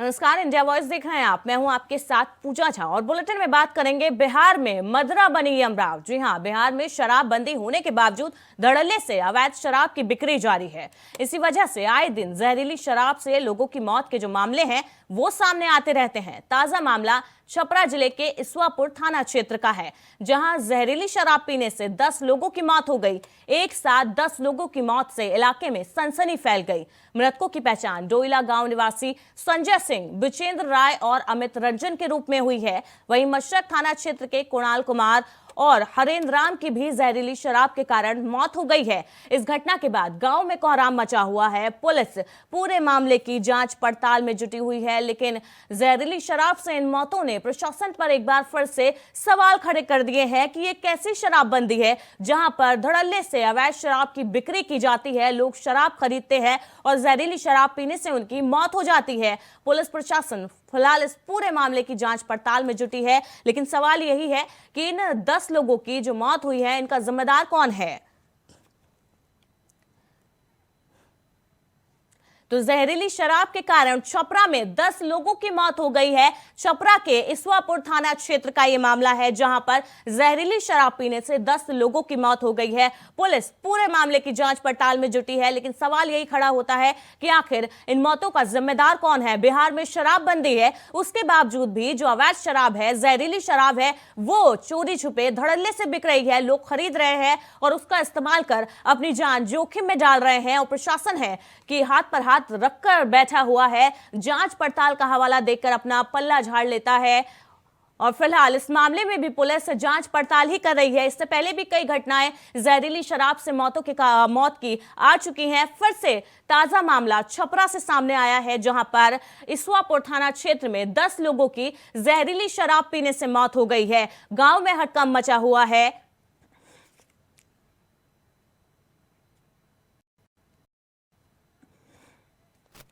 नमस्कार, India voice देख रहे हैं आप। मैं हूं आपके साथ पूजा झा और बुलेटिन में बात करेंगे बिहार में मदरा बनी यमराव। जी हां, बिहार में शराबबंदी होने के बावजूद धड़ल्ले से अवैध शराब की बिक्री जारी है। इसी वजह से आए दिन जहरीली शराब से लोगों की मौत के जो मामले हैं वो सामने आते रहते हैं। ताजा मामला छपरा जिले के इसवापुर थाना क्षेत्र का है, जहां जहरीली शराब पीने से 10 लोगों की मौत हो गई। एक साथ 10 लोगों की मौत से इलाके में सनसनी फैल गई। मृतकों की पहचान डोइला गांव निवासी संजय सिंह, विजेंद्र राय और अमित रंजन के रूप में हुई है। वहीं मशरक थाना क्षेत्र के कुणाल कुमार और हरेंद्र राम की भी जहरीली शराब के कारण मौत हो गई है। इस घटना के बाद गांव में कोहराम मचा हुआ है। पुलिस पूरे मामले की जांच पड़ताल में जुटी हुई है, लेकिन जहरीली शराब से इन मौतों ने प्रशासन पर एक बार फिर से सवाल खड़े कर दिए हैं कि ये कैसी शराबबंदी है जहां पर धड़ल्ले से अवैध शराब की बिक्री की जाती है, लोग शराब खरीदते हैं और जहरीली शराब पीने से उनकी मौत हो जाती है। पुलिस प्रशासन फिलहाल इस पूरे मामले की जांच पड़ताल में जुटी है, लेकिन सवाल यही है कि इन 10 लोगों की जो मौत हुई है, इनका जिम्मेदार कौन है। तो जहरीली शराब के कारण छपरा में 10 लोगों की मौत हो गई है। छपरा के इसवापुर थाना क्षेत्र का यह मामला है, जहां पर जहरीली शराब पीने से 10 लोगों की मौत हो गई है। पुलिस पूरे मामले की जांच पड़ताल में जुटी है, लेकिन सवाल यही खड़ा होता है कि आखिर इन मौतों का जिम्मेदार कौन है। बिहार में शराबबंदी है, उसके बावजूद भी जो अवैध शराब है, जहरीली शराब है, वो चोरी छुपे धड़ल्ले से बिक रही है। लोग खरीद रहे हैं और उसका इस्तेमाल कर अपनी जान जोखिम में डाल रहे हैं और प्रशासन है कि हाथ पर हाथ रखकर बैठा हुआ है, जांच पड़ताल का हवाला देकर अपना पल्ला झाड़ लेता है। और फिलहाल इस मामले में भी पुलिस जांच पड़ताल ही कर रही है। इससे पहले भी कई घटनाएं जहरीली शराब से मौत की आ चुकी हैं। फिर से ताजा मामला छपरा से सामने आया है, जहां पर इसवापुर थाना क्षेत्र में 10 लोगों की जहरीली शराब पीने से मौत हो गई है। गांव में हड़कंप मचा हुआ है।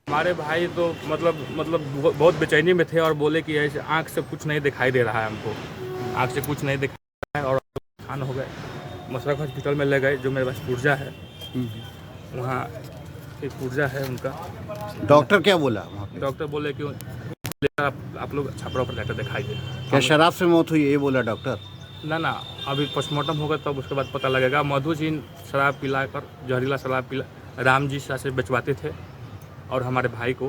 हमारे भाई तो मतलब बहुत बेचैनी में थे और बोले कि ऐसे आंख से कुछ नहीं दिखाई दे रहा है, हमको आंख से कुछ नहीं दिखाई दे रहा है। और खान हो गए, मशरक हॉस्पिटल में ले गए, जो मेरे पास पुर्जा है, वहाँ एक पुर्जा है उनका। डॉक्टर क्या बोला? डॉक्टर बोले कि आप लोग छपरा पर जाकर दिखाई दे। क्या शराब से मौत हुई, ये बोला डॉक्टर? ना, अभी पोस्टमार्टम होगा तब उसके बाद पता लगेगा। मधु जी शराब पिलाकर, जहरीला शराब पिला राम जी से बेचवाते थे और हमारे भाई को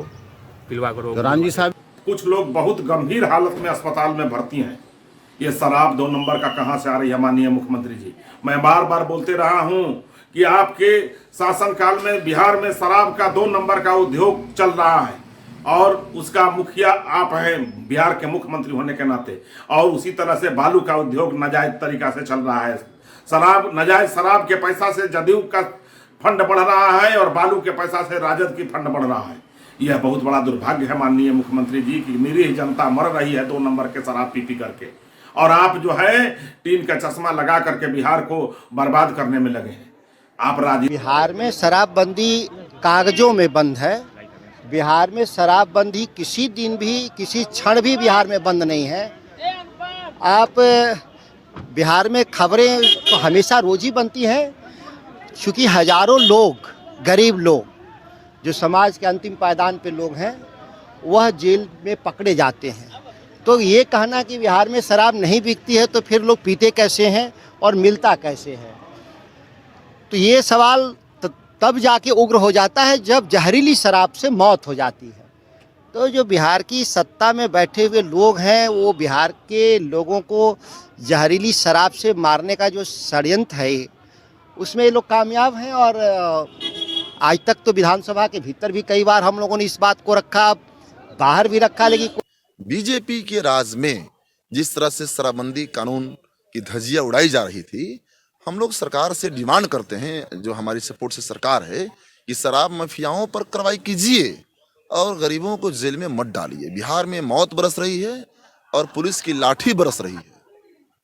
पिलवा कर। तो राम जी साहब, कुछ लोग बहुत गंभीर हालत में अस्पताल में भर्ती हैं। ये शराब 2 नंबर का कहां से आ रही है? माननीय मुख्यमंत्री जी, मैं बार बार बोलते रहा हूं कि आपके शासनकाल में बिहार में शराब का 2 नंबर का उद्योग चल रहा है और उसका मुखिया आप हैं बिहार के मुख्यमंत्री होने के नाते। और उसी तरह से बालू का उद्योग नाजायज तरीका से चल रहा है। नाजायज शराब के पैसा से जदयू का फंड बढ़ रहा है और बालू के पैसा से राजद की फंड बढ़ रहा है। यह बहुत बड़ा दुर्भाग्य है माननीय मुख्यमंत्री जी की निरीह जनता मर रही है 2 नंबर के शराब पी करके, और आप जो है टीन का चश्मा लगा करके बिहार को बर्बाद करने में लगे हैं। आप बिहार में शराबबंदी कागजों में बंद है। बिहार में शराबबंदी किसी दिन भी, किसी क्षण भी बिहार में बंद नहीं है। आप बिहार में खबरें तो हमेशा रोज ही बनती हैं, क्योंकि हजारों लोग, गरीब लोग, जो समाज के अंतिम पायदान पे लोग हैं, वह जेल में पकड़े जाते हैं। तो ये कहना कि बिहार में शराब नहीं बिकती है तो फिर लोग पीते कैसे हैं और मिलता कैसे है, तो ये सवाल तब जाके उग्र हो जाता है जब जहरीली शराब से मौत हो जाती है। तो जो बिहार की सत्ता में बैठे हुए लोग हैं, वो बिहार के लोगों को जहरीली शराब से मारने का जो षड्यंत्र है, उसमें ये लोग कामयाब हैं। और आज तक तो विधानसभा के भीतर भी कई बार हम लोगों ने इस बात को रखा, बाहर भी रखा, लेकिन बीजेपी के राज में जिस तरह से शराबबंदी कानून की धज्जियां उड़ाई जा रही थी, हम लोग सरकार से डिमांड करते हैं, जो हमारी सपोर्ट से सरकार है, कि शराब माफियाओं पर कार्रवाई कीजिए और गरीबों को जेल में मत डालिए। बिहार में मौत बरस रही है और पुलिस की लाठी बरस रही है,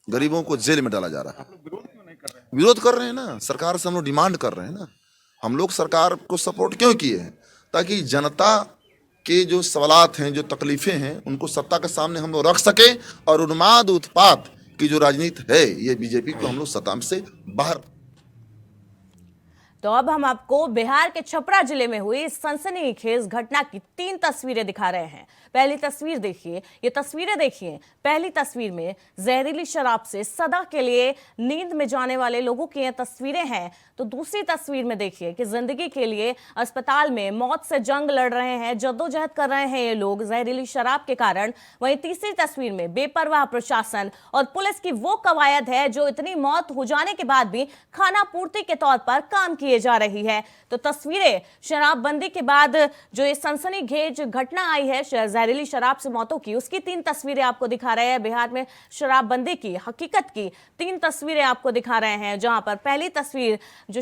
गरीबों को जेल में डाला जा रहा है। विरोध कर रहे हैं ना, सरकार से हम लोग डिमांड कर रहे हैं ना। हम लोग सरकार को सपोर्ट क्यों किए हैं? ताकि जनता के जो सवालात हैं, जो तकलीफें हैं, उनको सत्ता के सामने हम लोग रख सके और उन्माद उत्पात की जो राजनीति है, ये बीजेपी को हम लोग सत्ता से बाहर तो अब हम आपको बिहार के छपरा जिले में हुई सनसनीखेज घटना की 3 तस्वीरें दिखा रहे हैं। पहली तस्वीर देखिए, ये तस्वीरें देखिए। पहली तस्वीर में जहरीली शराब से सदा के लिए नींद में जाने वाले लोगों की ये तस्वीरें हैं। तो दूसरी तस्वीर में देखिए कि जिंदगी के लिए अस्पताल में मौत से जंग लड़ रहे हैं, जद्दोजहद कर रहे हैं ये लोग जहरीली शराब के कारण। वहीं तीसरी तस्वीर में बेपरवाह प्रशासन और पुलिस की वो कवायद है जो इतनी मौत हो जाने के बाद भी खाना पूर्ति के तौर पर काम किए जा रही है। तो तस्वीरें शराबबंदी के बाद जो ये सनसनीखेज घटना आई है जहरीली शराब से मौतों की, उसकी 3 तस्वीरें आपको दिखा रहे हैं। बिहार में शराबबंदी की हकीकत की 3 तस्वीरें आपको दिखा रहे हैं, जहां पर पहली तस्वीर जो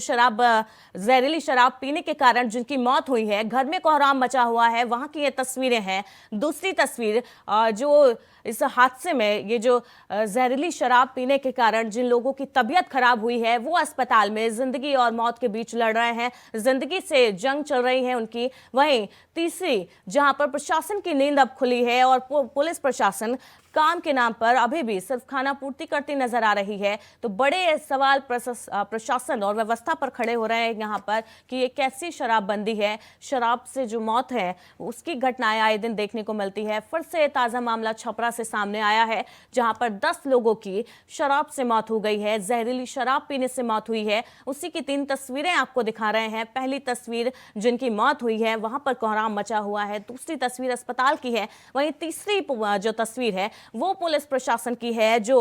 जहरीली शराब पीने के कारण जिनकी मौत हुई है, घर में कोहराम मचा हुआ है, वहां की ये तस्वीरें हैं। दूसरी तस्वीर जो इस हादसे में ये जो जहरीली शराब पीने के कारण जिन लोगों की तबीयत खराब हुई है, वो अस्पताल में जिंदगी और मौत के बीच लड़ रहे हैं, जिंदगी से जंग चल रही है उनकी। वहीं तीसरी जहां पर प्रशासन की नींद अब खुली है और पुलिस प्रशासन काम के नाम पर अभी भी सिर्फ खाना पूर्ति करती नजर आ रही है। तो बड़े सवाल प्रशासन और व्यवस्था पर खड़े हो रहे हैं यहाँ पर कि ये कैसी शराबबंदी है। शराब से जो मौत है उसकी घटनाएं आए दिन देखने को मिलती है। फिर से ताज़ा मामला छपरा से सामने आया है, जहाँ पर 10 लोगों की शराब से मौत हो गई है, जहरीली शराब पीने से मौत हुई है। उसी की 3 तस्वीरें आपको दिखा रहे हैं। पहली तस्वीर जिनकी मौत हुई है वहां पर कोहराम मचा हुआ है, दूसरी तस्वीर अस्पताल की है, वहीं तीसरी जो तस्वीर है वो पुलिस प्रशासन की है जो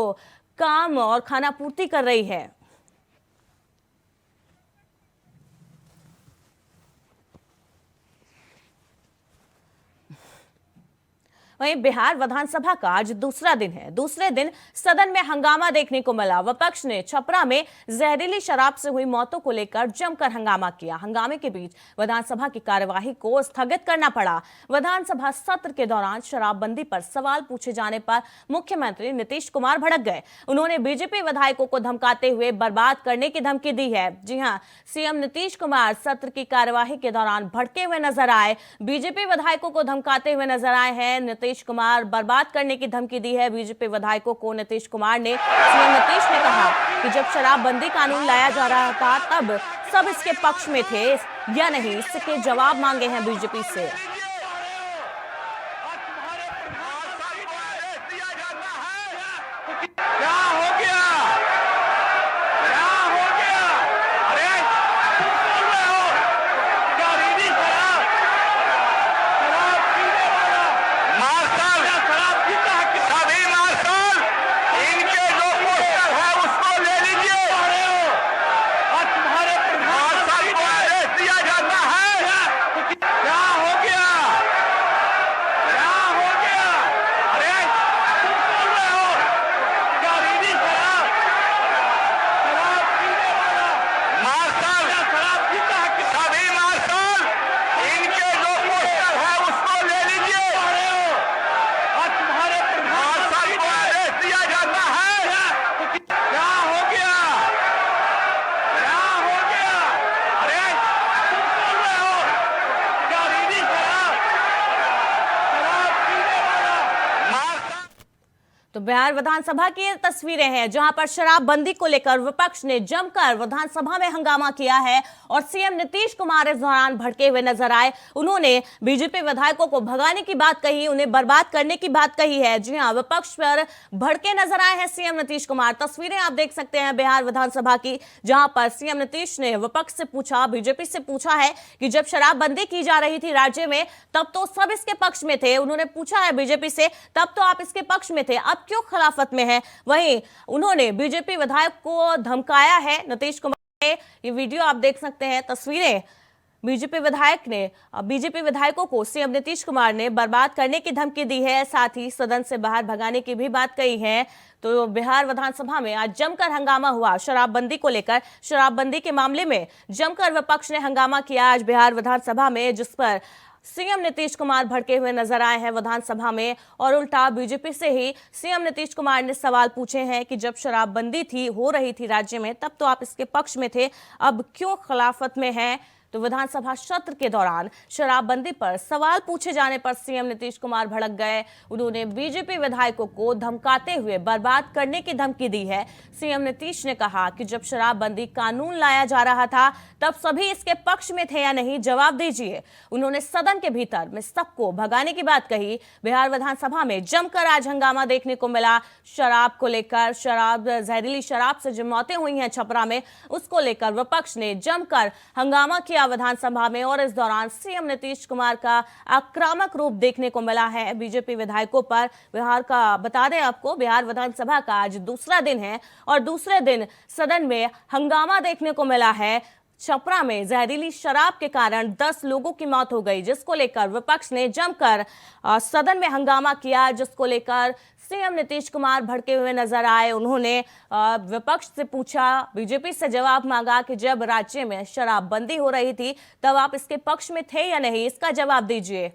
काम और खाना पूर्ति कर रही है। वहीं बिहार विधानसभा का आज दूसरा दिन है। दूसरे दिन सदन में हंगामा देखने को मिला। विपक्ष ने छपरा में जहरीली शराब से हुई मौतों को लेकर जमकर हंगामा किया। हंगामे के बीच विधानसभा की कार्यवाही को स्थगित करना पड़ा। विधानसभा सत्र के दौरान शराबबंदी पर सवाल पूछे जाने पर मुख्यमंत्री नीतीश कुमार भड़क गए। उन्होंने बीजेपी विधायकों को धमकाते हुए बर्बाद करने की धमकी दी है। जी हां, सीएम नीतीश कुमार सत्र की कार्यवाही के दौरान भड़के हुए नजर आए, बीजेपी विधायकों को धमकाते हुए नजर आए हैं। नीतीश कुमार बर्बाद करने की धमकी दी है बीजेपी विधायकों को। नीतीश कुमार ने सीएम नीतीश ने कहा कि जब शराबबंदी कानून लाया जा रहा था तब सब इसके पक्ष में थे या नहीं, इसके जवाब मांगे हैं बीजेपी से। तो बिहार विधानसभा की ये तस्वीरें हैं जहां पर शराबबंदी को लेकर विपक्ष ने जमकर विधानसभा में हंगामा किया है और सीएम नीतीश कुमार इस दौरान भड़के हुए नजर आए। उन्होंने बीजेपी विधायकों को भगाने की बात कही, उन्हें बर्बाद करने की बात कही है। जी हां, विपक्ष पर भड़के नजर आए हैं सीएम नीतीश कुमार। तस्वीरें आप देख सकते हैं बिहार विधानसभा की, जहां पर सीएम नीतीश ने विपक्ष से पूछा, बीजेपी से पूछा है कि जब शराबबंदी की जा रही थी राज्य में तब तो सब इसके पक्ष में थे। उन्होंने पूछा है बीजेपी से, तब तो आप इसके पक्ष में थे, अब क्यों खिलाफत में है। वहीं उन्होंने बीजेपी विधायक को धमकाया है नीतीश कुमार ने। ये वीडियो आप देख सकते हैं, तस्वीरें बीजेपी विधायकों को सीएम नीतीश कुमार ने बर्बाद करने की धमकी दी है, साथ ही सदन से बाहर भगाने की भी बात कही है। तो बिहार विधानसभा में आज जमकर हंगामा हुआ शराबबंदी को लेकर। शराबबंदी के मामले में जमकर विपक्ष ने हंगामा किया आज बिहार विधानसभा में, जिस पर सीएम नीतीश कुमार भड़के हुए नजर आए हैं विधानसभा में। और उल्टा बीजेपी से ही सीएम नीतीश कुमार ने सवाल पूछे हैं कि जब शराबबंदी हो रही थी राज्य में तब तो आप इसके पक्ष में थे, अब क्यों खिलाफत में हैं। तो विधानसभा सत्र के दौरान शराबबंदी पर सवाल पूछे जाने पर सीएम नीतीश कुमार भड़क गए। उन्होंने बीजेपी विधायकों को धमकाते हुए बर्बाद करने की धमकी दी है। सीएम नीतीश ने कहा कि जब शराबबंदी कानून लाया जा रहा था तब सभी इसके पक्ष में थे या नहीं, जवाब दीजिए। उन्होंने सदन के भीतर में सबको भगाने की बात कही। बिहार विधानसभा में जमकर आज हंगामा देखने को मिला। शराब को लेकर, जहरीली शराब से जो मौतें हुई हैं छपरा में, उसको लेकर विपक्ष ने जमकर हंगामा किया विधानसभा में। और इस दौरान सीएम नीतीश कुमार का आक्रामक रूप देखने को मिला है बीजेपी विधायकों पर। बिहार का बता दें आपको, बिहार विधानसभा का आज दूसरा दिन है और दूसरे दिन सदन में हंगामा देखने को मिला है। छपरा में जहरीली शराब के कारण 10 लोगों की मौत हो गई, जिसको लेकर विपक्ष ने जमकर सदन में हंगामा किया, जिसको लेकर सीएम नीतीश कुमार भड़के हुए नजर आए। उन्होंने विपक्ष से पूछा, बीजेपी से जवाब मांगा कि जब राज्य में शराबबंदी हो रही थी तब आप इसके पक्ष में थे या नहीं, इसका जवाब दीजिए।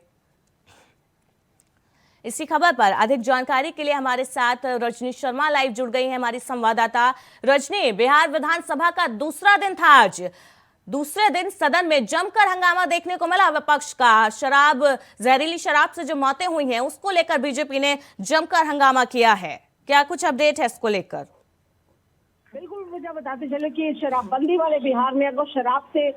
इसी खबर पर अधिक जानकारी के लिए हमारे साथ रजनी शर्मा लाइव जुड़ गई है, हमारी संवाददाता। रजनी, बिहार विधानसभा का दूसरा दिन था आज। दूसरे दिन सदन में जमकर हंगामा देखने को मिला विपक्ष का। जहरीली शराब से जो मौतें हुई हैं उसको लेकर बीजेपी ने जमकर हंगामा किया है। क्या कुछ अपडेट है इसको लेकर? बिल्कुल, मुझे बताते चले कि शराबबंदी वाले बिहार में अगर शराब से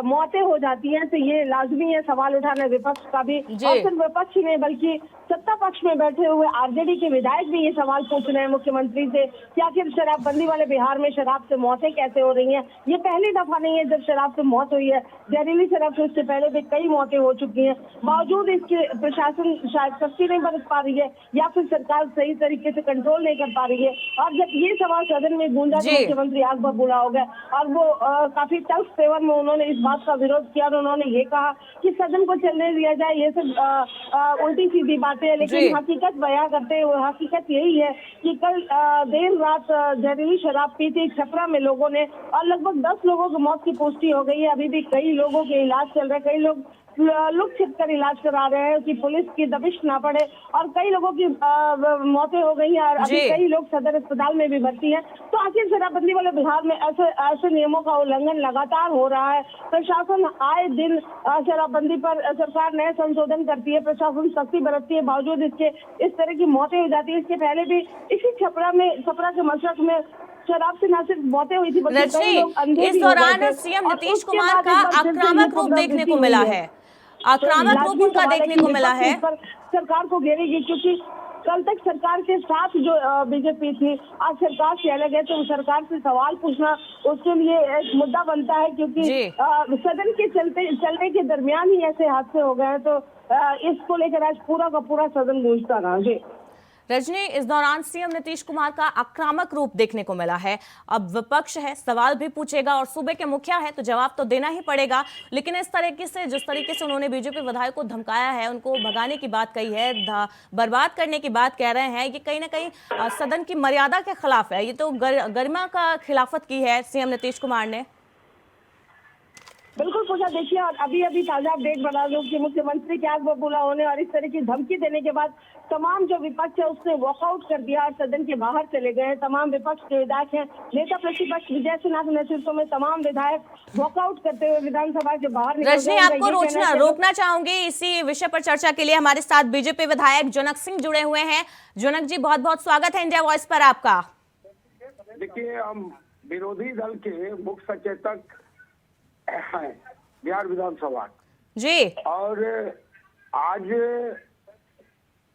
मौतें हो जाती हैं तो ये लाजमी है सवाल उठाना विपक्ष का भी। और सिर्फ विपक्ष ही नहीं बल्कि सत्ता पक्ष में बैठे हुए आरजेडी के विधायक भी ये सवाल पूछ रहे हैं मुख्यमंत्री से कि आखिर शराबबंदी वाले बिहार में शराब से मौतें कैसे हो रही हैं। ये पहली दफा नहीं है जब शराब से मौत हुई है। जहरीली शराब से इससे पहले भी कई मौतें हो चुकी हैं। बावजूद इसके प्रशासन शायद सख्ती नहीं बरत पा रही है या फिर सरकार सही तरीके से कंट्रोल नहीं कर पा रही है। और जब ये सवाल सदन में गूंजा तो मुख्यमंत्री आग बबूला हो गए और वो काफी तल्ख तेवर में उन्होंने इस बात का विरोध किया और उन्होंने ये कहा कि सदन को चलने दिया जाए। ये सब उल्टी सीधी बातें हैं, लेकिन हकीकत बयां करते हुए हकीकत यही है कि कल देर रात जहरीली शराब पी थी छपरा में लोगों ने और लगभग 10 लोगों की मौत की पुष्टि हो गई है। अभी भी कई लोगों के इलाज चल रहे हैं, कई लोग लुक छिप कर इलाज करा रहे हैं कि पुलिस की दबिश ना पड़े और कई लोगों की मौतें हो गई हैं और अभी कई लोग सदर अस्पताल में भी भर्ती हैं। तो आखिर शराबबंदी वाले बिहार में ऐसे नियमों का उल्लंघन लगातार हो रहा है। प्रशासन आए दिन शराबबंदी पर सरकार नए संशोधन करती है, प्रशासन सख्ती बरतती है, बावजूद इसके इस तरह की मौतें हो जाती है। इसके पहले भी इसी छपरा के मशरक में शराब से न सिर्फ मौतें हुई थी बल्कि इस दौरान सीएम नीतीश कुमार का आक्रामक रूप देखने को मिला है। आक्रामक रूप उनका देखने को मिला है। सरकार को घेरेगी क्योंकि कल तक सरकार के साथ जो बीजेपी थी आज सरकार से अलग है, तो सरकार से सवाल पूछना उसके लिए एक मुद्दा बनता है क्योंकि सदन के चलने के दरमियान ही ऐसे हादसे हो गए। तो इसको लेकर आज पूरा का पूरा सदन गूंजता रहा। जी रजनी, इस दौरान सीएम नीतीश कुमार का आक्रामक रूप देखने को मिला है। अब विपक्ष है, सवाल भी पूछेगा और सूबे के मुखिया है तो जवाब तो देना ही पड़ेगा। लेकिन इस तरीके से जिस तरीके से उन्होंने बीजेपी विधायक को धमकाया है, उनको भगाने की बात कही है, बर्बाद करने की बात कह रहे हैं, ये कहीं ना कहीं सदन की मर्यादा के खिलाफ है। ये तो गरिमा का खिलाफत की है सीएम नीतीश कुमार ने। बिल्कुल पूछा। देखिए, और अभी ताजा अपडेट बना दूं कि मुख्यमंत्री के आग बबूला होने और इस तरह की धमकी देने के बाद तमाम जो विपक्ष है उसने वॉकआउट कर दिया और सदन के बाहर चले गए। तमाम विपक्ष के विधायक हैं, नेता प्रतिपक्ष विजय सिन्हा के नेतृत्व में तमाम विधायक वॉकआउट करते हुए विधानसभा के बाहर निकल गए। रजनी, आपको रोकना चाहूंगी इसी विषय पर चर्चा के लिए। हमारे साथ बीजेपी विधायक जनक सिंह जुड़े हुए हैं। जनक जी, बहुत बहुत स्वागत है इंडिया वॉइस पर आपका। देखिए, हम विरोधी दल के मुख्य सचेतक हैं बिहार विधानसभा जी, और आज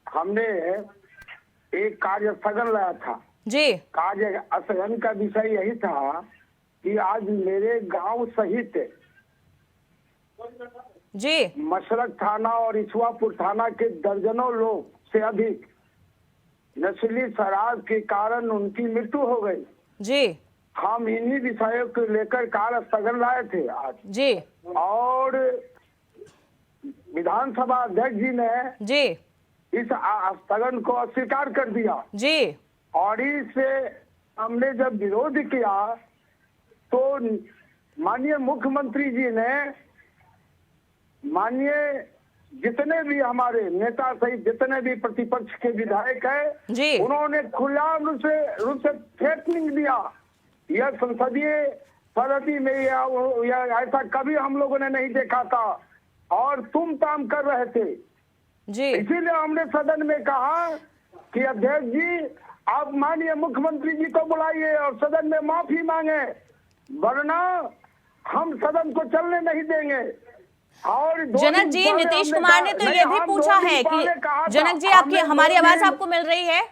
हमने एक कार्य स्थगन लाया था जी। कार्य स्थगन का विषय यही था कि आज मेरे गांव सहित जी मशरक थाना और इछुआपुर थाना के दर्जनों लोग से अधिक नशीली शराब के कारण उनकी मृत्यु हो गई। जी, हम इन्हीं विषयों को लेकर कार्य स्थगन लाए थे आज जी। और विधानसभा अध्यक्ष जी ने जी इस स्थगन को अस्वीकार कर दिया जी। और इससे हमने जब विरोध किया तो माननीय मुख्यमंत्री जी ने माननीय जितने भी हमारे नेता सहित जितने भी प्रतिपक्ष के विधायक जी, हैं उन्होंने खुलेआम रूप से थ्रेटनिंग दिया। यह संसदीय पद्धति में ऐसा कभी हम लोगों ने नहीं देखा था और तुम ताम कर रहे थे। जी इसीलिए हमने सदन में कहा कि अध्यक्ष जी आप माननीय मुख्यमंत्री जी को बुलाइए और सदन में माफी मांगे, वरना हम सदन को चलने नहीं देंगे। और जनक जी, नीतीश कुमार ने तो ये भी पूछा है कि जनक जी आपकी हमारी आवाज आपको मिल रही है?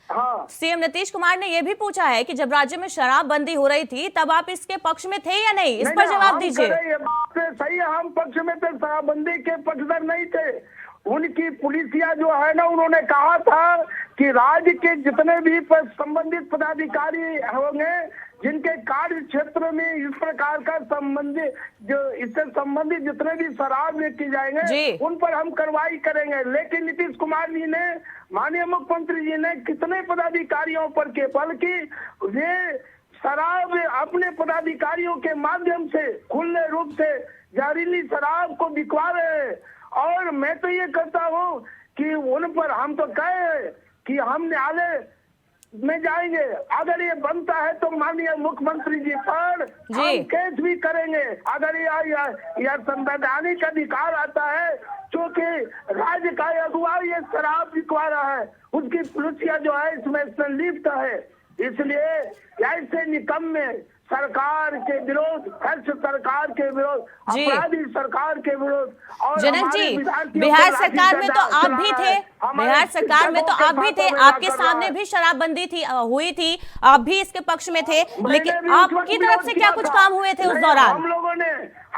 हाँ, सीएम नीतीश कुमार ने यह भी पूछा है कि जब राज्य में शराबबंदी हो रही थी तब आप इसके पक्ष में थे या नहीं? इस पर जवाब दीजिए। ये बात सही है, हम पक्ष में थे, शराबबंदी के पक्षधर नहीं थे। उनकी पुलिसिया जो है ना, उन्होंने कहा था कि राज्य के जितने भी संबंधित पदाधिकारी होंगे जिनके कार्य क्षेत्र में इस प्रकार का संबंधित जो इससे संबंधित जितने भी शराब की जाएंगे उन पर हम कार्रवाई करेंगे। लेकिन नीतीश कुमार जी ने, माननीय मुख्यमंत्री जी ने कितने पदाधिकारियों पर के, बल्कि वे शराब अपने पदाधिकारियों के माध्यम से खुले रूप से जहरीली शराब को बिकवा रहे हैं। और मैं तो ये कहता हूँ कि उन पर हम तो कहे कि हम न्यायालय में जाएंगे, अगर ये बनता है तो माननीय मुख्यमंत्री जी पर हम केस भी करेंगे। अगर यह संवैधानिक अधिकार आता है, क्योंकि राज्य का अगुवा ये शराब बिकवा रहा है, उसकी पुलिसिया जो है इसमें संलिप्त है। इसलिए ऐसे निकम्मे सरकार के विरोध, भ्रष्ट सरकार के विरोध, अपराधी सरकार के विरोध। और जनक जी, बिहार सरकार में तो आप भी थे, बिहार सरकार में तो आप भी थे, आपके सामने भी शराबबंदी थी हुई थी, आप भी इसके पक्ष में थे, लेकिन आपकी तरफ से क्या कुछ काम हुए थे उस दौरान? हम लोगों ने,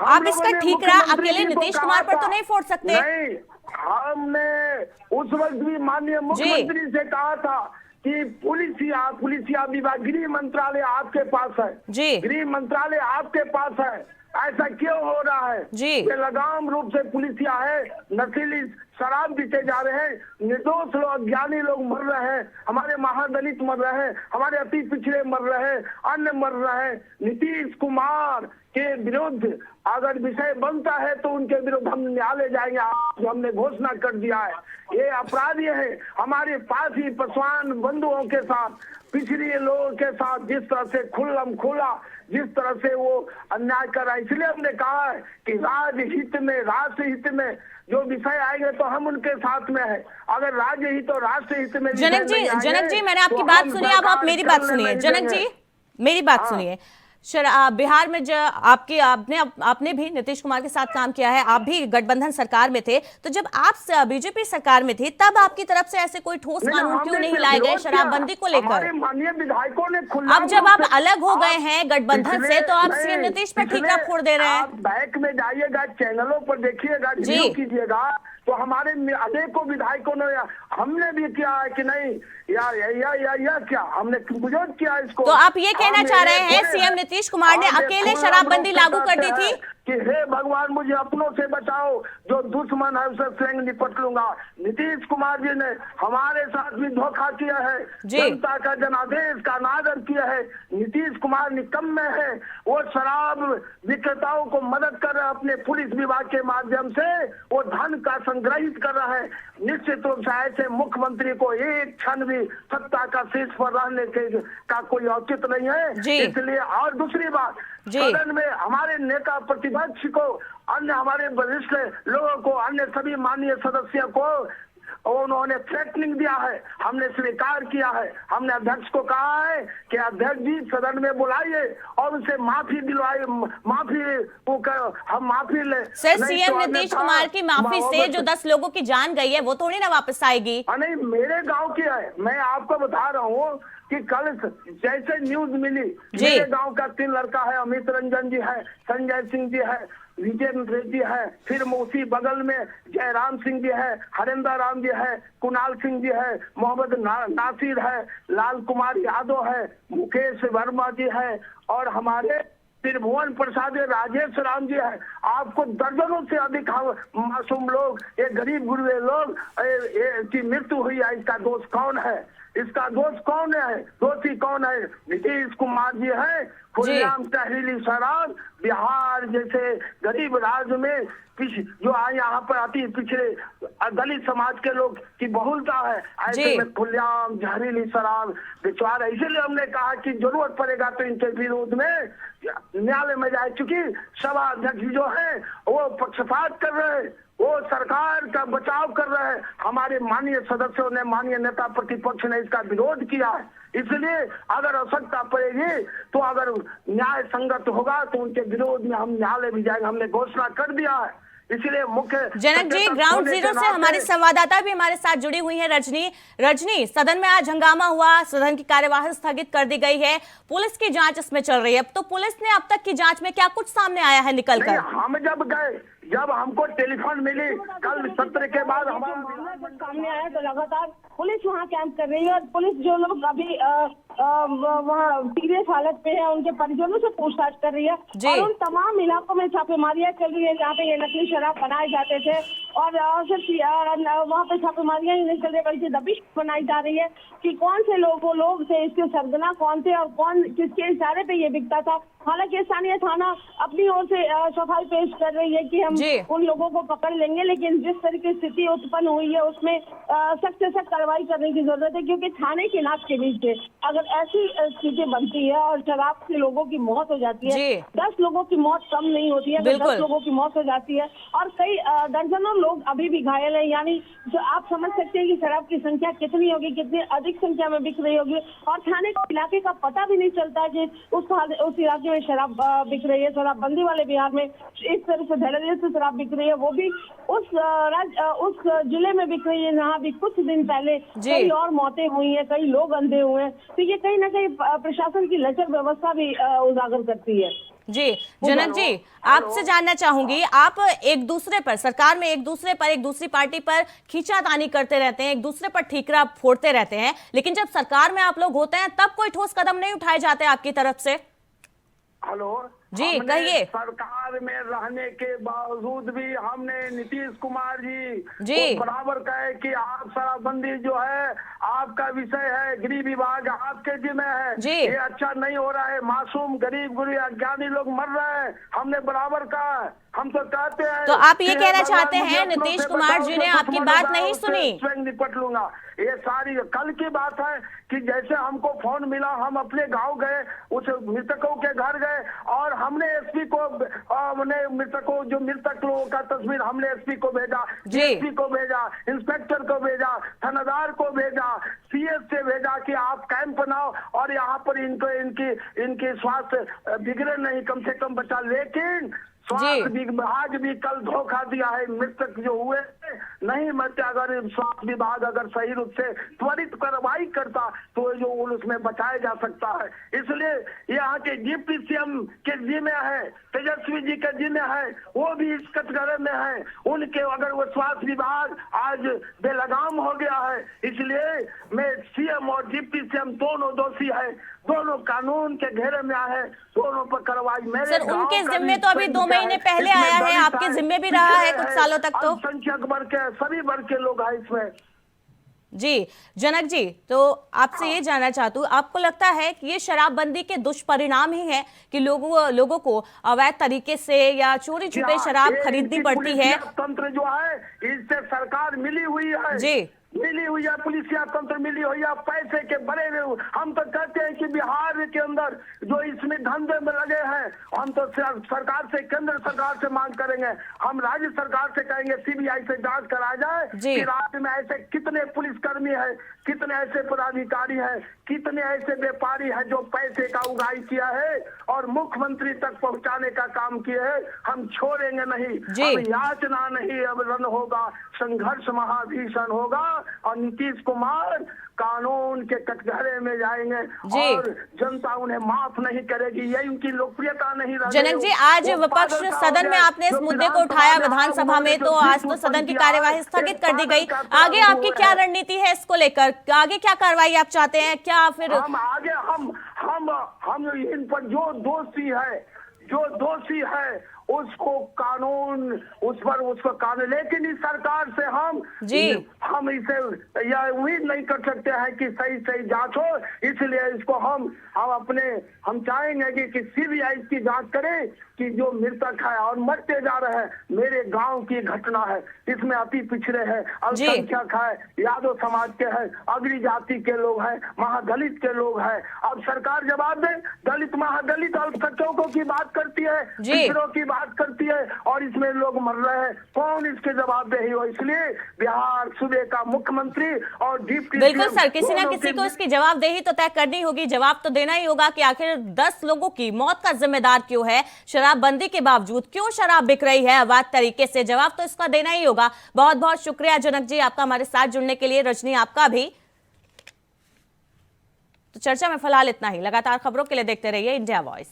आप इसका ठीक रहा, अकेले नीतीश कुमार पर तो नहीं फोड़ सकते। नहीं, हमने उस वक्त भी माननीय मुख्यमंत्री से कहा था कि पुलिसिया विभाग, गृह मंत्रालय आपके पास है जी, गृह मंत्रालय आपके पास है, ऐसा क्यों हो रहा है जी? ये लगाम रूप से पुलिसिया है, नशीली शराब पीते जा रहे हैं, निर्दोष लोग, अज्ञानी लोग मर रहे हैं, हमारे महादलित मर रहे हैं, हमारे अति पिछड़े मर रहे हैं, अन्य मर रहे हैं। नीतीश कुमार के विरुद्ध अगर विषय बनता है तो उनके विरुद्ध हम न्यायालय जाएंगे। आज हमने घोषणा कर दिया है, ये अपराधी है। हमारे पासी पसवान बंधुओं के साथ, पिछड़े लोगों के साथ जिस तरह से खुल्लम खुला, जिस तरह से वो अन्याय कर रहा है, इसलिए हमने कहा है कि राज्य हित में, राष्ट्र हित में जो विषय आएंगे तो हम उनके साथ में है। अगर राज्य हित और राष्ट्र हित में जनक जी मैंने आपकी बात सुनी, अब आप मेरी बात सुनिए। जनक जी मेरी बात सुनिए। बिहार में जो आपने भी नीतीश कुमार के साथ काम किया है, आप भी गठबंधन सरकार में थे, तो जब आप बीजेपी सरकार में थे तब आपकी तरफ से ऐसे कोई ठोस कानून क्यों नहीं लाए गए शराबबंदी को लेकर? माननीय विधायकों ने अब जब आप अलग हो गए हैं गठबंधन से, तो आप सीएम नीतीश पर ठीकरा फोड़ दे रहे हैं। बैक में जाइएगा, चैनलों पर देखिएगा, रिव्यू कीजिएगा, तो हमारे अनेकों विधायकों ने, हमने भी किया है कि नहीं या क्या हमने विरोध किया इसको। तो आप ये कहना चाह रहे हैं सीएम नीतीश कुमार ने अकेले शराबबंदी लागू कर दी थी कि हे भगवान मुझे अपनों से बचाओ, जो दुश्मन है उससे स्वयं निपट लूंगा। नीतीश कुमार जी ने हमारे साथ भी धोखा किया है, जनता का जनादेश का अनादर किया है। नीतीश कुमार निकम्मे है, वो शराब विक्रेताओं को मदद कर रहे हैं, अपने पुलिस विभाग के माध्यम से वो धन का संग्रहित कर रहा है। निश्चित रूप से ऐसे मुख्यमंत्री को एक क्षण भी सत्ता का शीर्ष पर रहने का कोई औचित्य नहीं है। इसलिए और दूसरी बात, सदन में हमारे नेता प्रतिपक्ष को, अन्य हमारे वरिष्ठ लोगों को, अन्य सभी माननीय सदस्यों को उन्होंने थ्रेटनिंग दिया है, हमने स्वीकार किया है। हमने अध्यक्ष को कहा है कि अध्यक्ष जी सदन में बुलाइए और उसे माफी दिलवाइए, हम माफी ले। सर सीएम नीतीश कुमार की माफी से जो 10 लोगों की जान गई है वो थोड़ी ना वापस आएगी। नहीं, मेरे गांव की है, मैं आपको बता रहा हूँ कि कल जैसे न्यूज मिली, मेरे गांव का 3 लड़का है, अमित रंजन जी है, संजय सिंह जी है, विजय जी है, फिर उसी बगल में जयराम सिंह जी है, हरेंद्र राम जी है, कुणाल सिंह जी है, मोहम्मद नासिर है, लाल कुमार यादव है, मुकेश वर्मा जी है, और हमारे त्रिभुवन प्रसाद राजेश राम जी है। आपको दर्जनों से अधिक मासूम लोग, ये गरीब गुरबे लोग की मृत्यु हुई है, इसका दोष कौन है? इसका दोष कौन है, दोषी कौन है? नीतीश कुमार जी है। खुलेआम जहरीली शराब बिहार जैसे गरीब राज्य में जो यहाँ पर अति पिछड़े दलित समाज के लोग की बहुलता है, ऐसे में खुलेआम जहरीली शराब बिचवा रहे। इसीलिए हमने कहा कि जरूरत पड़ेगा तो इनके विरोध में न्यायालय में जाए। चूंकि सभा अध्यक्ष जो है वो पक्षपात कर रहे हैं, वो सरकार का बचाव कर रहे हैं। हमारे माननीय सदस्यों ने, माननीय नेता प्रतिपक्ष ने इसका विरोध किया है। इसलिए अगर आवश्यकता पड़ेगी तो अगर न्याय संगत होगा तो उनके विरोध में हम न्यायालय भी जाएंगे, हमने घोषणा कर दिया है। इसलिए मुख्य जनक जी, ग्राउंड जीरो से हमारी संवाददाता भी हमारे साथ जुड़ी हुई है रजनी। सदन में आज हंगामा हुआ, सदन की कार्यवाही स्थगित कर दी गई है, पुलिस की जांच इसमें चल रही है। अब तो पुलिस ने अब तक की जांच में क्या कुछ सामने आया है निकलकर? हम जब हमको टेलीफोन मिली कल सत्र के बाद हमारा सामने आया तो लगातार पुलिस वहाँ कैंप कर रही है और पुलिस जो लोग अभी वहाँ सीरियस हालत पे है उनके परिजनों से पूछताछ कर रही है और उन तमाम इलाकों में छापेमारियां चल रही है जहाँ पे ये नकली शराब बनाए जाते थे और सिर्फ वहाँ पे छापेमारियां ही नहीं चल रही बल्कि दबिश बनाई जा रही है कि कौन से लोग वो लोग थे, इसके सरगना कौन थे और कौन किसके इशारे पे ये बिकता था। हालांकि स्थानीय थाना अपनी ओर से सफाई पेश कर रही है कि हम उन लोगों को पकड़ लेंगे, लेकिन जिस तरह की स्थिति उत्पन्न हुई है उसमें सख्त से सख्त कार्रवाई करने की जरूरत है, क्योंकि थाने की नाक के बीच में अगर ऐसी स्थिति बनती है और शराब से लोगों की मौत हो जाती है, 10 लोगों की मौत कम नहीं होती है, 10 लोगों की मौत हो जाती है और कई दर्जनों लोग अभी भी घायल है। यानी जो आप समझ सकते हैं कि शराब की संख्या कितनी होगी, कितनी अधिक संख्या में बिक रही होगी और थाने के इलाके का पता भी नहीं चलता कि उस इलाके में शराब बिक रही है। शराबबंदी वाले बिहार में इस तरह से धड़ल्ले से शराब बिक रही है, वो भी उस जिले में बिक रही है जहाँ भी कुछ दिन पहले कई और मौतें हुई हैं, कई लोग अंधे हुए हैं। तो ये कहीं ना कहीं प्रशासन की लचर व्यवस्था भी उजागर करती है। जी जनक जी, आपसे जानना चाहूंगी, आप एक दूसरे पर, सरकार में एक दूसरी पार्टी पर खींचातानी करते रहते हैं, एक दूसरे पर ठीकरा फोड़ते रहते हैं, लेकिन जब सरकार में आप लोग होते हैं तब कोई ठोस कदम नहीं उठाए जाते आपकी तरफ से? हेलो जी कहिए। सरकार में रहने के बावजूद भी हमने नीतीश कुमार जी को बराबर कहे कि आप शराबबंदी जो है आपका विषय है, गृह विभाग आपके जिम्मे है, ये अच्छा नहीं हो रहा है, मासूम गरीब गुरी अज्ञानी लोग मर रहे हैं, हमने बराबर कहा। हम तो कहते हैं, तो आप ये कहना चाहते हैं नीतीश कुमार जी ने आपकी बात नहीं सुनी? स्वयं निपट लूंगा। ये सारी कल की बात है कि जैसे हमको फोन मिला, हम अपने गांव गए, उस मृतकों के घर गए और हमने एसपी को, मृतकों जो मृतक लोगों का तस्वीर हमने एसपी को भेजा, डीएसपी को भेजा, इंस्पेक्टर को भेजा, थानेदार को भेजा, सीएस से भेजा कि आप कैंप बनाओ और यहाँ पर इनकी स्वास्थ्य बिगड़े नहीं, कम से कम बचा। लेकिन स्वास्थ्य विभाग भी कल धोखा दिया है, मृतक जो हुए नहीं मरते। अगर स्वास्थ्य विभाग अगर सही रूप से त्वरित कार्रवाई करता तो जो उसमें बचाया जा सकता है। इसलिए यहाँ के डिप्टी सीएम के जिम्मे है, तेजस्वी जी के जिम्मे है, वो भी इस कटघरे में है। उनके अगर वो स्वास्थ्य विभाग आज बेलगाम हो गया है, इसलिए मैं सीएम और डिप्टी सीएम दोनों दोषी है, दोनों कानून के घेरे में आए, दोनों पर कार्रवाई। मेरे सर उनके जिम्मे तो अभी 2 महीने पहले आया है, आपके जिम्मे भी रहा है कुछ सालों तक। तो अल्पसंख्यक वर्ग के सभी वर्ग के लोग हैं इसमें। जी जनक जी, तो आपसे ये जानना चाहती हूँ, आपको लगता है कि ये शराबबंदी के दुष्परिणाम ही है कि लोगों को अवैध तरीके से या चोरी छुपे शराब खरीदनी पड़ती है? तंत्र जो है इससे सरकार मिली हुई है, मिली हुई है, पुलिसिया तंत्र मिली हुई है, पैसे के बड़े। हम तो कहते हैं कि बिहार के अंदर जो इसमें धंधे में लगे हैं, हम तो सरकार से, केंद्र सरकार से मांग करेंगे, हम राज्य सरकार से कहेंगे सीबीआई से जांच कराया जाए कि राज्य में ऐसे कितने पुलिसकर्मी है, कितने ऐसे पदाधिकारी हैं, कितने ऐसे व्यापारी हैं जो पैसे का उगाही किया है और मुख्यमंत्री तक पहुंचाने का काम किया है। हम छोड़ेंगे नहीं, अब याचना नहीं, अब रण होगा, संघर्ष महाभीषण होगा और नीतीश कुमार कानून के कटघरे में जाएंगे और जनता उन्हें माफ नहीं करेगी, यही उनकी लोकप्रियता नहीं रहेगी। जनक जी, आज विपक्ष सदन में आपने इस मुद्दे को उठाया विधानसभा में, तो आज तो सदन की कार्यवाही स्थगित कर दी गई। आगे आपकी क्या रणनीति है इसको लेकर? आगे क्या कार्रवाई आप चाहते हैं? क्या फिर हम आगे हम इन पर जो दोषी है उसको कानून उस पर उसको कानून, लेकिन इस सरकार से हम इसे यह उम्मीद नहीं कर सकते हैं कि सही सही जांच हो। इसलिए इसको हम चाहेंगे कि सीबीआई की जांच करे कि जो मृतक है और मरते जा रहे हैं, मेरे गांव की घटना है, इसमें अति पिछड़े हैं, अल्पसंख्यक है, यादव समाज के हैं, अग्री जाति के लोग हैं, महादलित के लोग हैं। अब सरकार जवाब दे। दलित महादलित अल्पसंख्यकों की बात करती है, पिछड़ों की बात करती है, और इसमें लोग मर रहे हैं, कौन इसके जवाबदेही हो? इसलिए बिहार सूबे का मुख्यमंत्री और डिप्टी बिल्कुल सर, किसी ना किसी को इसकी जवाबदेही तो तय करनी होगी, जवाब तो देना ही होगा कि आखिर 10 लोगों की मौत का जिम्मेदार क्यों है? शराबबंदी के बावजूद क्यों शराब बिक रही है अवैध तरीके से? जवाब तो इसका देना ही होगा। बहुत बहुत शुक्रिया जनक जी आपका हमारे साथ जुड़ने के लिए। रजनी आपका भी। तो चर्चा में फिलहाल इतना ही। लगातार खबरों के लिए देखते रहिए इंडिया वॉइस।